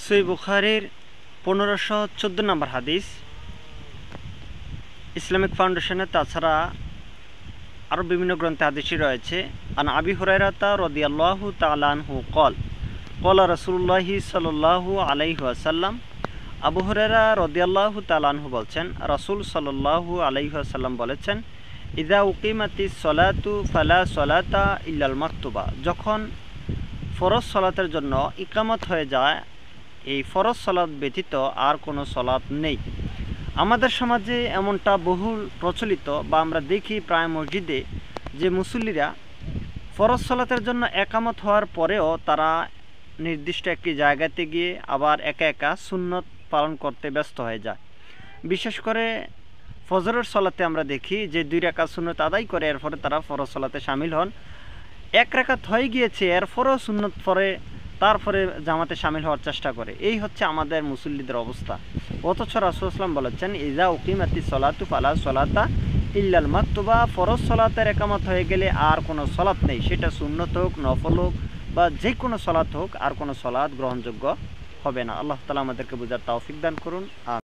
সহিহ বুখারীর 1514 নম্বর হাদিস। ইসলামিক ফাউন্ডেশনে তাছাড়া আরও বিভিন্ন গ্রন্থে হাদিসই রয়েছে। আন আবি হুরায়রা রাদিয়াল্লাহু তাআলা আনহু ক্বাল ক্বালা রাসূলুল্লাহি সাল্লাল্লাহু আলাইহি ওয়াসাল্লাম। আবু হুরায়রা রাদিয়াল্লাহু তাআলা আনহু বলছেন, রাসূল সাল্লাল্লাহু আলাইহি ওয়াসাল্লাম বলেছেন, ইযা উকিমাতিস সালাতু ফালা সালাতা ইল্লাল মাকতুবা। যখন ফরজ সালাতের জন্য ইকামত হয়ে যায়, এই ফরজ সালাত ব্যতীত আর কোনো সালাত নেই। আমাদের সমাজে এমনটা বহুল প্রচলিত, বা আমরা দেখি প্রায় মসজিদে যে মুসল্লিরা ফরজ সালাতের জন্য একামত হওয়ার পরেও তারা নির্দিষ্ট একটি জায়গাতে গিয়ে আবার একা একা সুন্নত পালন করতে ব্যস্ত হয়ে যায়। বিশেষ করে ফজরের সালাতে আমরা দেখি যে 2 রাকাত সুন্নত আদায় করে এরপরে তারা ফরজ সালাতে শামিল হন। 1 রাকাত হয়ে গিয়েছে, এরপরেও সুন্নত পরে তারপরে জামাতে শামিল হওয়ার চেষ্টা করে। এই হচ্ছে আমাদের মুসল্লিদের অবস্থা। অথচ রাসূল সাল্লাল্লাহু আলাইহি ওয়াসাল্লাম বলেছেন, ইযা উকিমাতিস সালাতু ফালা সালাতা ইল্লাল মাকতুবা। ফরজ সালাতের একামত হয়ে গেলে আর কোনো সালাত নেই, সেটা সুন্নত হোক, নফল হোক, বা যে কোনো সালাত হোক, আর কোনো সালাত গ্রহণযোগ্য হবে না। আল্লাহ তাআলা আমাদেরকে বুঝার তৌফিক দান করুন।